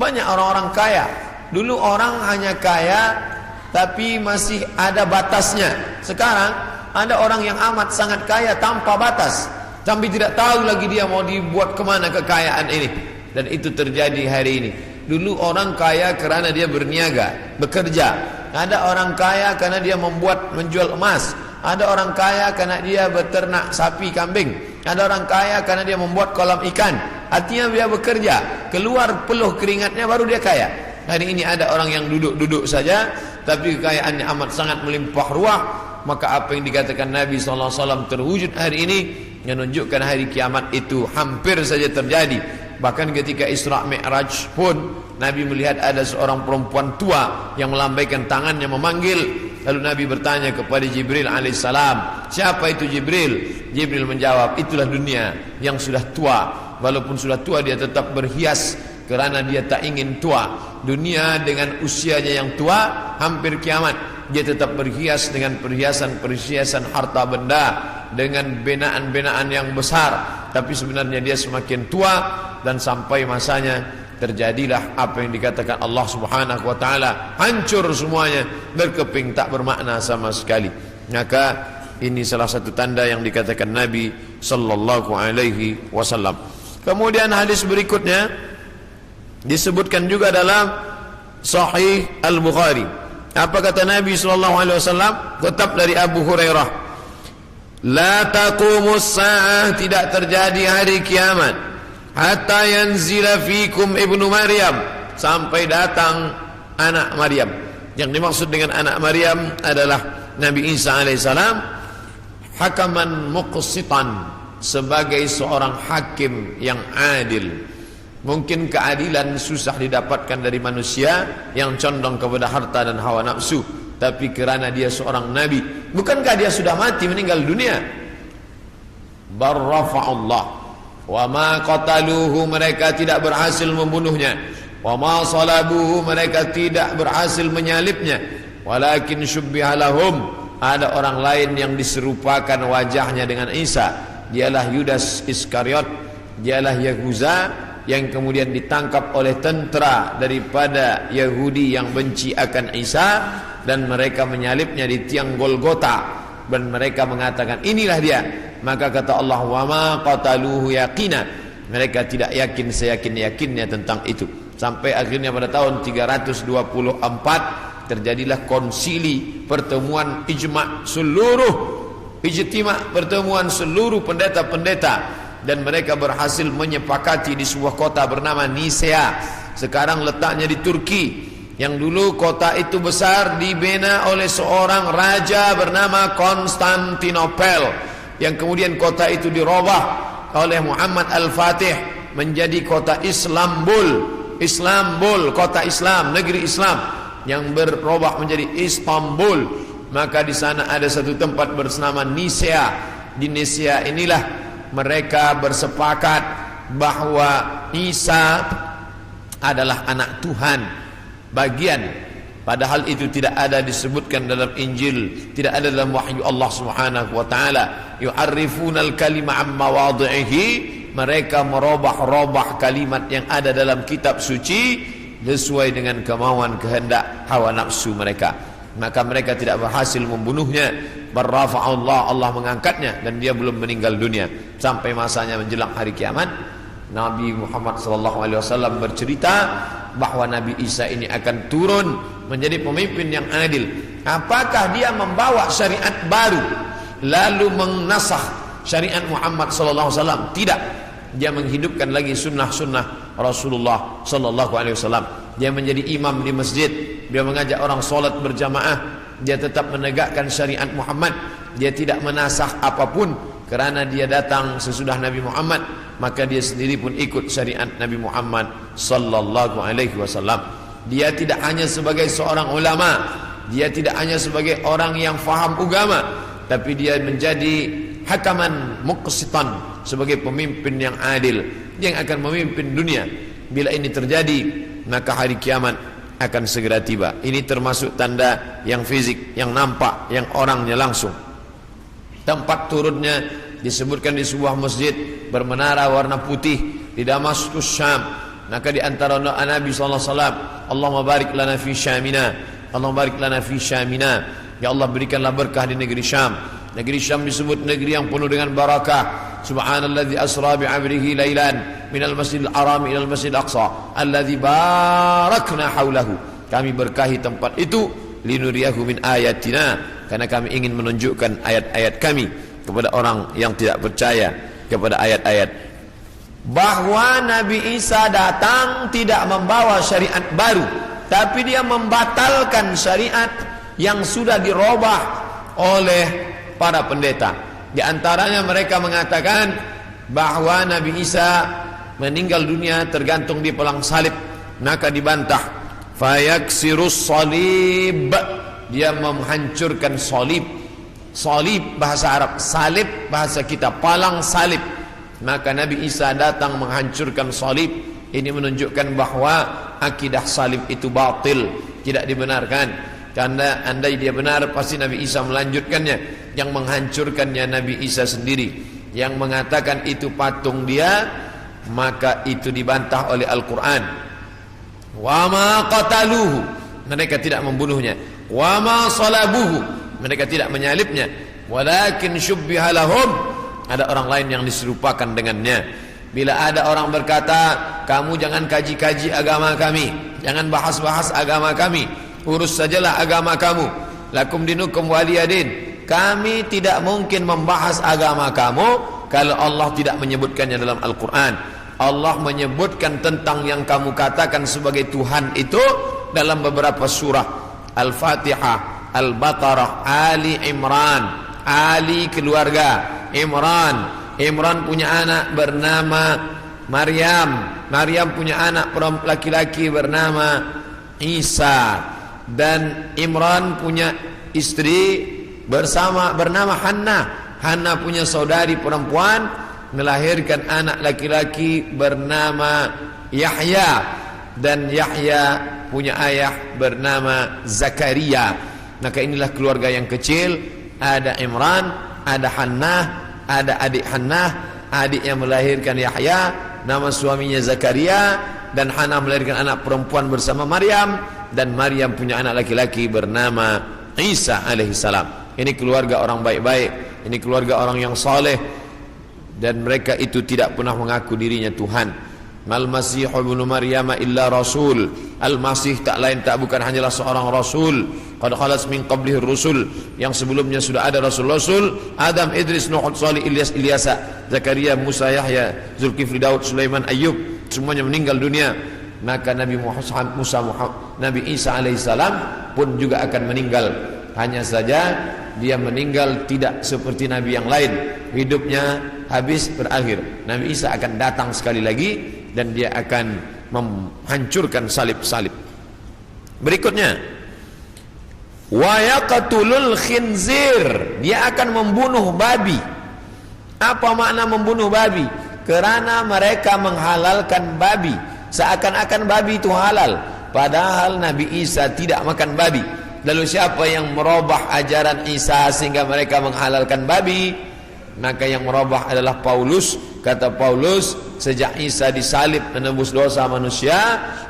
Banyak orang-orang kaya. Dulu orang hanya kaya tapi masih ada batasnya. Sekarang ada orang yang amat sangat kaya tanpa batas, tapi tidak tahu lagi dia mau dibuat kemana kekayaan ini. Dan itu terjadi hari ini. Dulu orang kaya karena dia berniaga, bekerja. Ada orang kaya karena dia menjual emas. Ada orang kaya karena dia beternak sapi, kambing. Ada orang kaya karena dia membuat kolam ikan. Artinya dia bekerja, keluar peluh keringatnya baru dia kaya. Hari ini ada orang yang duduk-duduk saja tapi kekayaannya amat sangat melimpah ruah. Maka apa yang dikatakan Nabi SAW terwujud hari ini, menunjukkan hari kiamat itu hampir saja terjadi. Bahkan ketika Isra Mi'raj pun Nabi melihat ada seorang perempuan tua yang melambaikan tangannya memanggil. Lalu Nabi bertanya kepada Jibril alaihissalam, siapa itu Jibril? Jibril menjawab, itulah dunia yang sudah tua. Walaupun sudah tua dia tetap berhias kerana dia tak ingin tua. Dunia dengan usianya yang tua, hampir kiamat, dia tetap berhias dengan perhiasan-perhiasan harta benda, dengan binaan-binaan yang besar. Tapi sebenarnya dia semakin tua, dan sampai masanya terjadilah apa yang dikatakan Allah Subhanahu wa taala, hancur semuanya, berkeping tak bermakna sama sekali. Maka ini salah satu tanda yang dikatakan Nabi sallallahu alaihi wasallam. Kemudian hadis berikutnya disebutkan juga dalam Sahih Al-Bukhari. Apa kata Nabi sallallahu alaihi wasallam? Kutip dari Abu Hurairah, la taqumus sa'ah, tidak terjadi hari kiamat hatta yanzila fikum ibnu Maryam, sampai datang anak Maryam. Yang dimaksud dengan anak Maryam adalah Nabi Isa alaihissalam, hakaman muqsitan, sebagai seorang hakim yang adil. Mungkin keadilan susah didapatkan dari manusia yang condong kepada harta dan hawa nafsu, tapi kerana dia seorang nabi, bukankah dia sudah mati, meninggal dunia? Barrafa'ullah wa ma qataluhu, mereka tidak berhasil membunuhnya. Wa ma salabuhu, mereka tidak berhasil menyalibnya. Walakin syubbiha lahum, ada orang lain yang diserupakan wajahnya dengan Isa. Dialah Yudas Iskariot, dialah Yahuza yang kemudian ditangkap oleh tentera daripada Yahudi yang benci akan Isa, dan mereka menyalibnya di tiang Golgota, dan mereka mengatakan inilah dia. Maka kata Allah, wa ma qataluhu yaqina, mereka tidak yakin seyakin-yakinnya tentang itu. Sampai akhirnya pada tahun 324 terjadilah konsili, pertemuan ijma' pertemuan seluruh pendeta-pendeta, dan mereka berhasil menyepakati di sebuah kota bernama Nisea. Sekarang letaknya di Turki. Yang dulu kota itu besar, dibina oleh seorang raja bernama Konstantinopel, yang kemudian kota itu dirubah oleh Muhammad Al-Fatih menjadi kota Islambul, kota Islam, negeri Islam, yang berubah menjadi Istanbul. Maka di sana ada satu tempat bernama Nisea. Di Nisea inilah mereka bersepakat bahwa Isa adalah anak Tuhan bagian, padahal itu tidak ada disebutkan dalam Injil, tidak ada dalam wahyu Allah Subhanahu wa taala. Yu'arrifunal kalima amma wadhihi, mereka merubah-rubah kalimat yang ada dalam kitab suci sesuai dengan kemauan kehendak hawa nafsu mereka. maka mereka tidak berhasil membunuhnya. Barrafa'allah, Allah mengangkatnya dan dia belum meninggal dunia sampai masanya menjelang hari kiamat. Nabi Muhammad SAW bercerita bahwa Nabi Isa ini akan turun menjadi pemimpin yang adil. Apakah dia membawa syariat baru lalu menasakh syariat Muhammad SAW? Tidak. Dia menghidupkan lagi sunnah-sunnah Rasulullah SAW. Dia menjadi imam di masjid, dia mengajak orang solat berjamaah, dia tetap menegakkan syariat Muhammad. Dia tidak menasakh apapun kerana dia datang sesudah Nabi Muhammad, maka dia sendiri pun ikut syariat Nabi Muhammad SAW. Dia tidak hanya sebagai seorang ulama, dia tidak hanya sebagai orang yang faham agama, tapi dia menjadi hakaman muqsitan, sebagai pemimpin yang adil yang akan memimpin dunia. Bila ini terjadi, maka hari kiamat akan segera tiba. Ini termasuk tanda yang fisik, yang nampak, yang orangnya langsung. Tempat turunnya disebutkan di sebuah masjid bermenara warna putih di Damaskus, Syam. Maka di antara doa Nabi SAW, Allahumma barik lana fi Syamina, Allahumma barik lana fi Syamina. Ya Allah, berikanlah berkah di negeri Syam. Negeri Syam disebut negeri yang penuh dengan barakah. Subhanalladzi asra bi'abrihi lailan minal masjidil haram ilal masjidil aqsa alladzi barakna haulahu. Kami berkahi tempat itu linuriyahu min ayatina, karena kami ingin menunjukkan ayat-ayat kami kepada orang yang tidak percaya kepada ayat-ayat. Bahwa Nabi Isa datang tidak membawa syariat baru, tapi dia membatalkan syariat yang sudah dirubah oleh para pendeta. Di antaranya mereka mengatakan bahwa Nabi Isa meninggal dunia tergantung di pelang salib, maka dibantah. Fayaksirus salib, dia menghancurkan salib. Salib bahasa Arab, salib bahasa kita, palang salib. Maka Nabi Isa datang menghancurkan salib. Ini menunjukkan bahwa akidah salib itu batil, tidak dibenarkan. Karena andai dia benar, pasti Nabi Isa melanjutkannya. Yang menghancurkannya Nabi Isa sendiri. Yang mengatakan itu patung dia, maka itu dibantah oleh Al-Quran. Wa ma qataluhu, mereka tidak membunuhnya. Wa ma salabuhu, mereka tidak menyalibnya. Walakin syubbiha lahum, ada orang lain yang diserupakan dengannya. Bila ada orang berkata, kamu jangan kaji-kaji agama kami, jangan bahas-bahas agama kami, urus sajalah agama kamu. Lakum dinukum waliyadin. Kami tidak mungkin membahas agama kamu kalau Allah tidak menyebutkannya dalam Al-Quran. Allah menyebutkan tentang yang kamu katakan sebagai Tuhan itu dalam beberapa surah. Al-Fatihah, Al-Baqarah, Ali Imran. Ali keluarga, Imran punya anak bernama Maryam. Maryam punya anak laki-laki bernama Isa. Dan Imran punya istri bernama Hannah. Hannah punya saudari perempuan, melahirkan anak laki-laki bernama Yahya. Dan Yahya punya ayah bernama Zakaria. Maka inilah keluarga yang kecil. Ada Imran, ada Hannah, ada adik Hannah, adik yang melahirkan Yahya, nama suaminya Zakaria. Dan Hannah melahirkan anak perempuan bersama Maryam. Dan Maryam punya anak laki-laki bernama Isa alaihissalam. Ini keluarga orang baik-baik, ini keluarga orang yang saleh, dan mereka itu tidak pernah mengaku dirinya Tuhan. Mal Masih ibnu Maryam illa rasul. Al-Masih tak lain tak bukan hanyalah seorang rasul. Qad khalas min qablihi rusul, yang sebelumnya sudah ada rasul-rasul. Adam, Idris, Nuh, Salih, Ilyas, Ilyasa, Zakaria, Musa, Yahya, Zulkifli, Daud, Sulaiman, Ayyub, semuanya meninggal dunia. Maka Nabi Isa alaihissalam pun juga akan meninggal. Hanya saja dia meninggal tidak seperti Nabi yang lain, hidupnya habis berakhir. Nabi Isa akan datang sekali lagi dan dia akan menghancurkan salib-salib. Berikutnya, wa yaqtulul khinzir, dia akan membunuh babi. Apa makna membunuh babi? Kerana mereka menghalalkan babi, seakan-akan babi itu halal, padahal Nabi Isa tidak makan babi. Lalu siapa yang merubah ajaran Isa sehingga mereka menghalalkan babi? Maka yang merubah adalah Paulus. Kata Paulus, sejak Isa disalib menembus dosa manusia,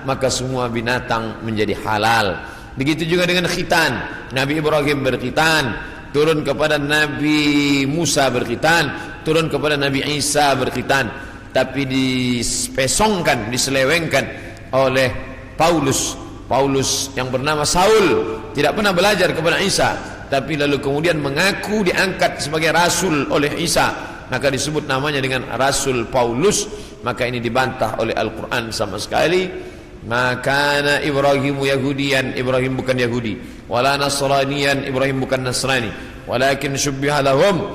maka semua binatang menjadi halal. Begitu juga dengan khitan. Nabi Ibrahim berkhitan, turun kepada Nabi Musa berkhitan, turun kepada Nabi Isa berkhitan. Tapi dispesongkan, diselewengkan oleh Paulus yang bernama Saul, tidak pernah belajar kepada Isa, tapi lalu kemudian mengaku diangkat sebagai rasul oleh Isa, maka disebut namanya dengan Rasul Paulus. Maka ini dibantah oleh Al-Quran sama sekali. Maka Ibrahimu Yahudian, Ibrahim bukan Yahudi, wala Nasranian, Ibrahim bukan Nasrani, walakin syubbiha lahum,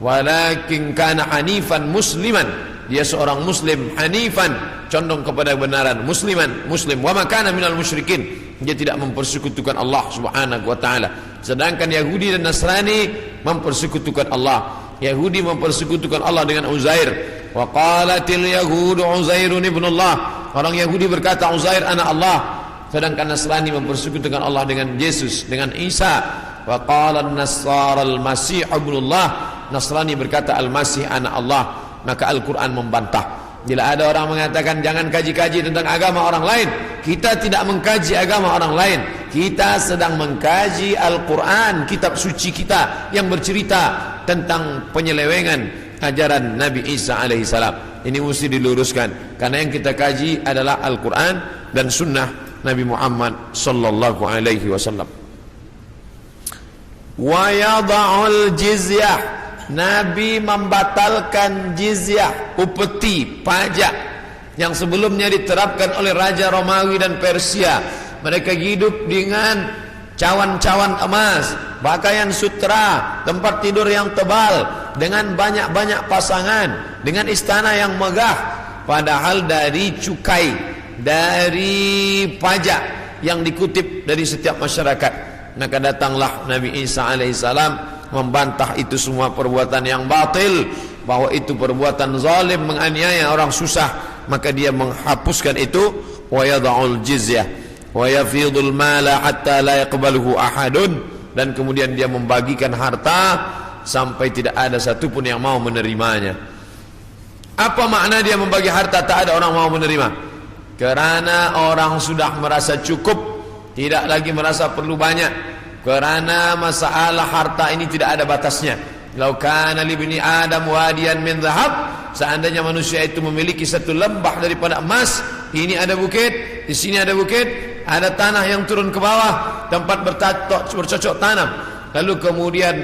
walakin kana hanifan musliman, dia seorang muslim, hanifan, condong kepada kebenaran, musliman, muslim, wa ma kana minal musyrikin, dia tidak mempersekutukan Allah Subhanahu wa taala. Sedangkan Yahudi dan Nasrani mempersekutukan Allah. Yahudi mempersekutukan Allah dengan Uzair. Wa qalatil yahudu Uzairun ibnullah. Orang Yahudi berkata Uzair anak Allah. Sedangkan Nasrani mempersekutukan Allah dengan Yesus, dengan Isa. Wa qala an-nasara al-masih ibnullah. Nasrani berkata Al-Masih anak Allah. Maka Al-Quran membantah. Bila ada orang mengatakan jangan kaji-kaji tentang agama orang lain, kita tidak mengkaji agama orang lain. Kita sedang mengkaji Al-Quran, kitab suci kita yang bercerita tentang penyelewengan ajaran Nabi Isa alaihissalam. Ini mesti diluruskan, karena yang kita kaji adalah Al-Quran dan Sunnah Nabi Muhammad sallallahu alaihi wasallam. Wa yada'ul jizyah, Nabi membatalkan jizyah, upeti, pajak yang sebelumnya diterapkan oleh Raja Romawi dan Persia. Mereka hidup dengan cawan-cawan emas, pakaian sutra, tempat tidur yang tebal, dengan banyak-banyak pasangan, dengan istana yang megah. Padahal dari cukai, dari pajak yang dikutip dari setiap masyarakat. Maka datanglah Nabi Isa alaihissalam membantah itu semua perbuatan yang batil, bahwa itu perbuatan zalim, menganiaya orang susah. Maka dia menghapuskan itu, wa yada'ul jizyah wa yafidul mala hatta la yaqbaluhu ahadun, dan kemudian dia membagikan harta sampai tidak ada satupun yang mau menerimanya. Apa makna dia membagi harta tak ada orang mau menerima? Karena orang sudah merasa cukup, tidak lagi merasa perlu banyak. Karena masalah harta ini tidak ada batasnya. Lau kana li bani Adam wadiyan min dhahab, seandainya manusia itu memiliki satu lembah daripada emas, ini ada bukit, di sini ada bukit, ada tanah yang turun ke bawah, tempat bercocok tanam, lalu kemudian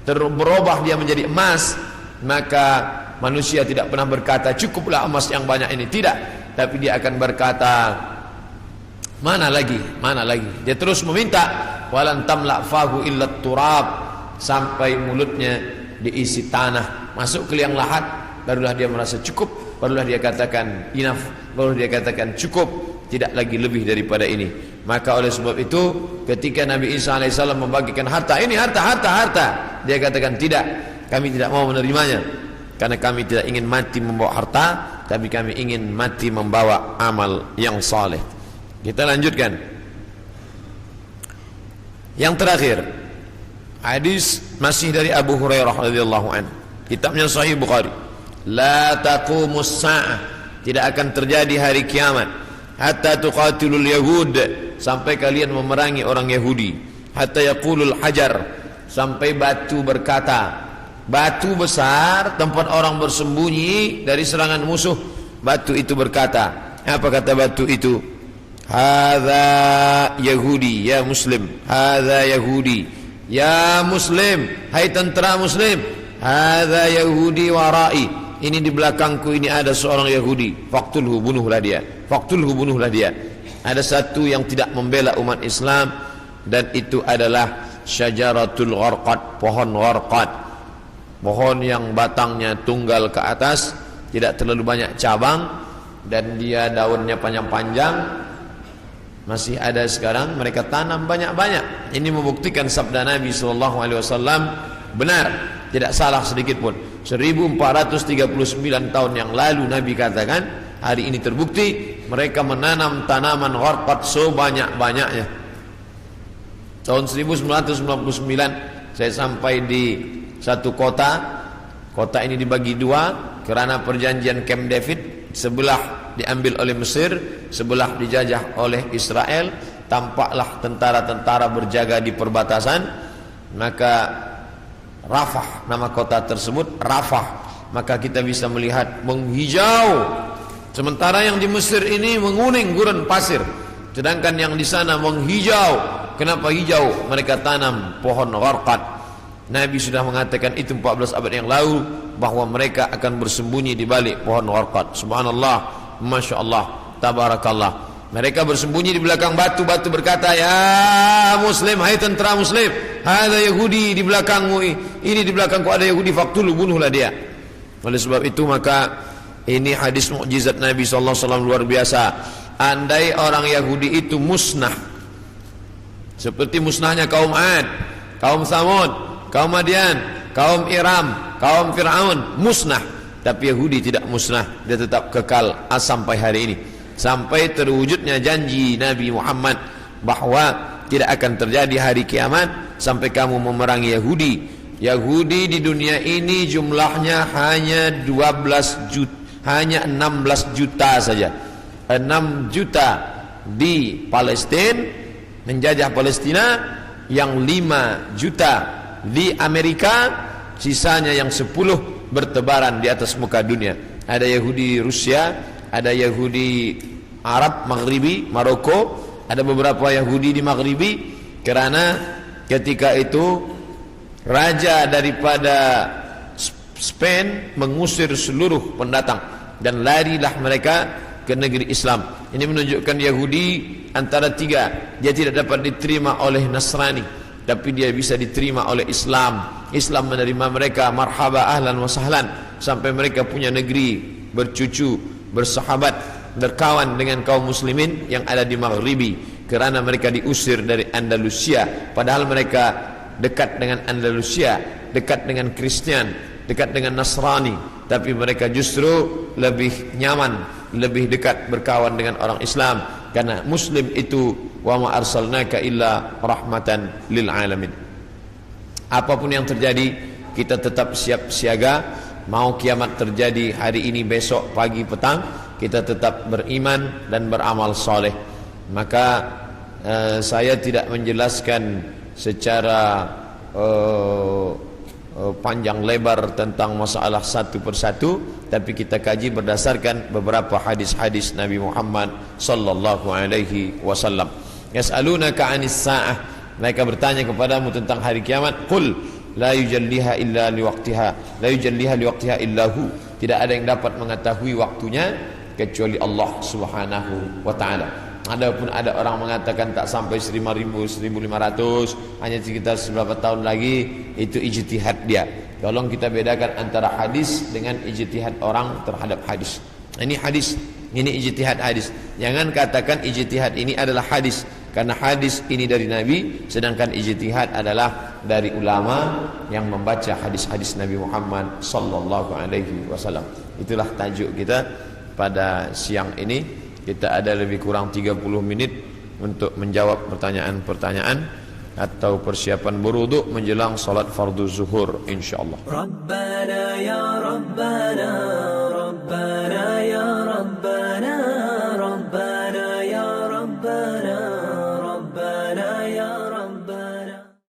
berubah dia menjadi emas, maka manusia tidak pernah berkata cukuplah emas yang banyak ini, tidak, tapi dia akan berkata mana lagi, mana lagi. Dia terus meminta, walan tamla fahu illa turab, sampai mulutnya diisi tanah, masuk ke liang lahat, barulah dia merasa cukup, barulah dia katakan enough, barulah dia katakan cukup, tidak lagi lebih daripada ini. Maka oleh sebab itu ketika Nabi Isa alaihissalam membagikan harta, ini harta, dia katakan tidak, kami tidak mau menerimanya, karena kami tidak ingin mati membawa harta, tapi kami ingin mati membawa amal yang saleh. Kita lanjutkan. Yang terakhir, hadis masih dari Abu Hurairah radhiyallahu anhu, kitabnya Sahih Bukhari. La taqumus sa'ah, tidak akan terjadi hari kiamat, hatta tuqatilul yahud, sampai kalian memerangi orang Yahudi, hatta yaqulul hajar, sampai batu berkata, batu besar tempat orang bersembunyi dari serangan musuh, batu itu berkata, apa kata batu itu? Hadza Yahudi ya Muslim, hadza Yahudi ya Muslim, hai tentara Muslim, hadza Yahudi warai, ini di belakangku ini ada seorang Yahudi, faqtulhu, bunuhlah dia, faqtulhu, bunuhlah dia. Ada satu yang tidak membela umat Islam, dan itu adalah syajaratul gharqad, pohon gharqad, pohon yang batangnya tunggal ke atas, tidak terlalu banyak cabang, dan dia daunnya panjang-panjang. Masih ada sekarang, mereka tanam banyak-banyak. Ini membuktikan sabda Nabi SAW benar, tidak salah sedikit pun. 1439 tahun yang lalu Nabi katakan, hari ini terbukti mereka menanam tanaman gharqad sebanyak-banyaknya. Tahun 1999 saya sampai di satu kota. Kota ini dibagi dua karena perjanjian Camp David. Sebelah diambil oleh Mesir, sebelah dijajah oleh Israel. tampaklah tentara-tentara berjaga di perbatasan. Maka Rafah, nama kota tersebut Rafah, maka kita bisa melihat menghijau. Sementara yang di Mesir ini menguning gurun pasir, sedangkan yang di sana menghijau. Kenapa hijau? Mereka tanam pohon gharqad. Nabi sudah mengatakan itu 14 abad yang lalu, bahwa mereka akan bersembunyi di balik pohon gharqad. Subhanallah, Masya Allah, Tabarakallah. Mereka bersembunyi di belakang batu-batu, berkata, "Ya Muslim, hai tentara Muslim, ada Yahudi di belakangmu, ini di belakangku ada Yahudi, faktulu, bunuhlah dia." Oleh sebab itu maka ini hadis mukjizat Nabi SAW luar biasa. Andai orang Yahudi itu musnah, seperti musnahnya kaum Ad, kaum Tsamud, kaum Madian, kaum Iram, kaum Fir'aun, musnah. Tapi Yahudi tidak musnah, dia tetap kekal sampai hari ini, sampai terwujudnya janji Nabi Muhammad bahwa tidak akan terjadi hari kiamat sampai kamu memerangi Yahudi. Yahudi di dunia ini jumlahnya hanya 12 juta, hanya 16 juta saja. 6 juta di Palestina, menjajah Palestina, yang 5 juta di Amerika, sisanya yang 10 bertebaran di atas muka dunia. Ada Yahudi Rusia, ada Yahudi Arab Maghribi, Maroko, ada beberapa Yahudi di Maghribi, karena ketika itu raja daripada Spain mengusir seluruh pendatang dan larilah mereka ke negeri Islam. Ini menunjukkan Yahudi antara tiga, dia tidak dapat diterima oleh Nasrani, tapi dia bisa diterima oleh Islam. Islam menerima mereka, marhaba ahlan wa sahlan, sampai mereka punya negeri, bercucu, bersahabat, berkawan dengan kaum muslimin yang ada di Maghribi, kerana mereka diusir dari Andalusia. Padahal mereka dekat dengan Andalusia, dekat dengan Kristian, dekat dengan Nasrani, tapi mereka justru lebih nyaman, lebih dekat berkawan dengan orang Islam, karena Muslim itu wa ma arsalnaka illa rahmatan lil alamin. Apapun yang terjadi, kita tetap siap siaga. Mau kiamat terjadi hari ini, besok, pagi, petang, kita tetap beriman dan beramal soleh. Maka saya tidak menjelaskan secara panjang lebar tentang masalah satu persatu, tapi kita kaji berdasarkan beberapa hadis-hadis Nabi Muhammad sallallahu alaihi wasallam. Yas'alunaka 'anis sa'ah, mereka bertanya kepadamu tentang hari kiamat. Qul la yujalliha illa liwaqtiha, la yujalliha liwaqtiha illa hu, tidak ada yang dapat mengetahui waktunya kecuali Allah Subhanahu wa taala. Adapun ada orang mengatakan tak sampai 1500, hanya sekitar beberapa tahun lagi, itu ijtihad dia. Tolong kita bedakan antara hadis dengan ijtihad orang terhadap hadis. Ini hadis, ini ijtihad hadis. Jangan katakan ijtihad ini adalah hadis, karena hadis ini dari Nabi, sedangkan ijtihad adalah dari ulama yang membaca hadis-hadis Nabi Muhammad sallallahu alaihi wasallam. Itulah tajuk kita pada siang ini. Kita ada lebih kurang 30 menit untuk menjawab pertanyaan-pertanyaan atau persiapan berwudu menjelang salat fardu zuhur insyaallah. Rabbana ya Rabbana, Rabbana ya Rabbana.